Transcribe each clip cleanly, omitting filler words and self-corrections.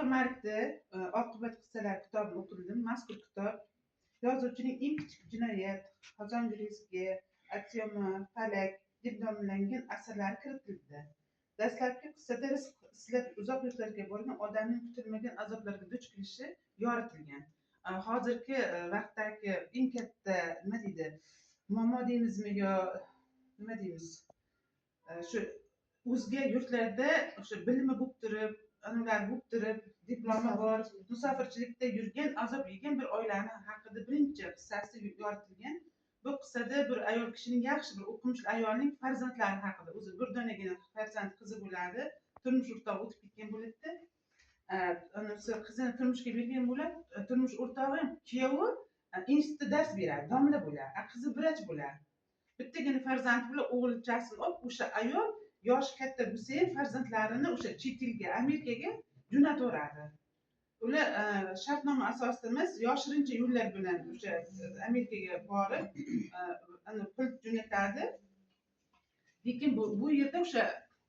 Tohir Markni Oqibat qissalar kitobini o'qidim. Mazkur kitob yozuvchining eng kichik jinoyat, qozong'ilizgi, aksioma, falak deb nomlangan asarlari kiritildi. Dastlabki qissada rizq izlab uzoq yurtlarga borgan odamning kutilmagan azoblarga duch kelishi yoritilgan. Hozirgi vaqtdagi eng katta nima deydi, muammo deymizmi yo nima deymiz? Shu o'zga yurtlarda o'sha bilimi bo'lib turib, ular bo'lib turib, diplomi bor, musofirchilikda yurgan, azob yegan bir oilani haqida birinchi qissasi yoritilgan. Bu qissada bir ayol kishining yaxshi bir o'qimishli ayolning farzandlari haqida, o'zi bir donagina farzand qizi bo'ladi, turmush o'rtog'i o'tib ketgan bo'ladi. Anasi qizini turmushga bergan bo'ladi, turmush o'rtog'i ham kuyovi institutda dars beradi, domla bo'ladi, qizi vrach bo'ladi. Bittagina farzandi bilan o'g'ilchasini olib, o'sha ayol yoshi katta bo'lsa ham farzandlarini o'sha chet elga, Amerikaga jo'nataveradi. Ular shartnoma asosida emas, yoshirincha yo'llar bilan o'sha Amerikaga borib, pul jo'natadi. Lekin bu yerda o'sha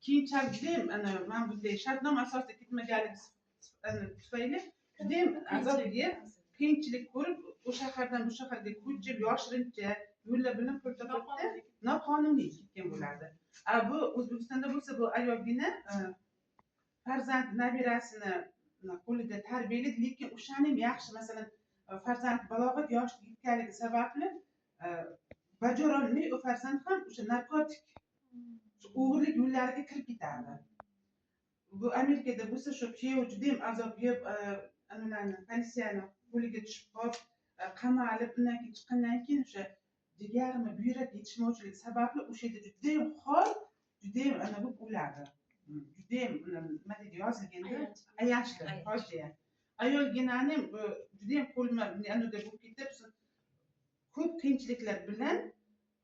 keyinchalik juda ham mana bunday shartnoma asosida ketmaganligi tufayli juda ham azob yeb, qiyinchilik ko'rib, o'sha shahardan bu shaharga ko'chib, yoshirincha yo'llar bilan pul topib, noqonuniy ketgan bo'ladi. Bu O'zbekistonda bo'lsa, bu ayolgina farzand nabirasini qo'lida tarbiyalaydi, lekin o'shaning yaxshi, masalan, farzand balog'at yoshiga yetganligi sababli bajarolmay u farzand ham o'sha narkotik, o'g'irlik yo'llariga kirib ketadi. Bu Amerikada bo'lsa, shu kuyov juda ham azob yeb, analarni politsiyani qo'liga tushib qolib, qamalib, undan keyin chiqqandan keyin o'sha jigarmi, buyrak yetishmovchiligi sababli o'sha yerda juda ham xor, juda ham ana bo'lib o'ladi. Juda ham nima deydi, yozilganda ayanchli fojia. Ayolginani ham juda ham qo'lma anaga bo'lib ketib, ko'p qiyinchiliklar bilan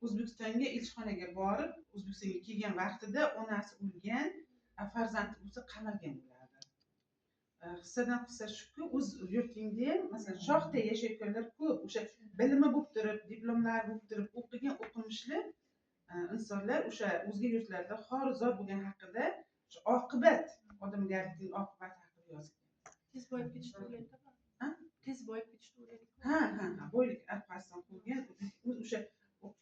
O'zbekistonga elchixonaga borib, O'zbekistonga kelgan vaqtida onasi o'lgan, farzandi bo'lsa qamalgan bo'ladi. Qissadan qissa shuki, o'z yurtingda ham masalan shohda yashayotganlar ko'p, o'sha bilimi bo'lib turib, diplomlari bo'lib turib, o'qigan, o'qimishli insonlar o'sha o'zga yurtlarda xor-zor bo'lgan haqida, shu oqibat, odamgarlikning oqibati haqida yozgan. Tez boyib ketishni o'ylayapti. Tez boyib ketishni o'ylayapti. Ha, boylik arqasidan qo'ygan. O'sha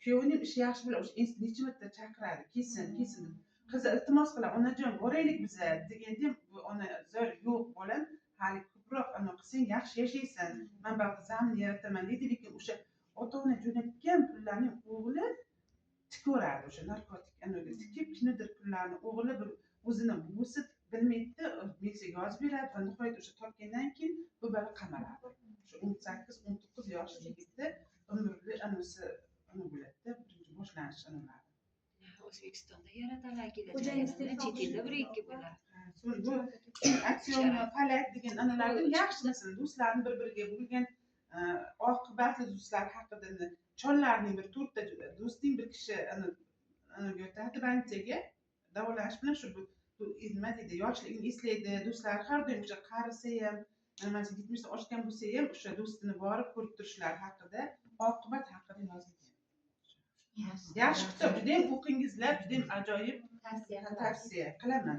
kuyovining ishi yaxshi bilan o'sha necha marta chaqiradi, kelsin. Qizi iltimos qiladi, onajon boraylik biza deganda ham bu ona zo'r yo'q bolam, hali ko'proq qilsang yaxshi yashaysan. Men ba'zi zamin yarataman deydi, lekin o'sha ota-ona jo'natgan pullarning o'g'li tiko'radi, o'sha narkotik anaga tikib, kimnidir pullarni o'g'li bir o'zini buvisi bilmaydi, militsiyaga yozib beradi va nihoyat o'sha topgandan keyin bu bola qamaladi. O'sha 18-19 yoshli yigitni umrli anasi bo'ladi, birinchi boshlanish analari. O'zbekistonda yaratalar kelajagida chet elda bir ikki bo'lar. Bu aksioma, falak degan analardan yaxshi masalan do'stlarni bir-biriga bo'lgan oqibatli do'stlar haqida, chollarning bir to'rtta do'sting bir kishi o'tadi banchaga davolanish bilan shu nima deydi, yoshligini eslaydi, do'stlari har doim o'sha qarisa ham, mana 70 oshgan bo'lsa ham o'sha do'stini borib ko'rib turishlari haqida, oqibat haqida yozilgan. Yaxshi kitob, juda ham o'qingizlar, juda ham ajoyib tavsiya qilaman.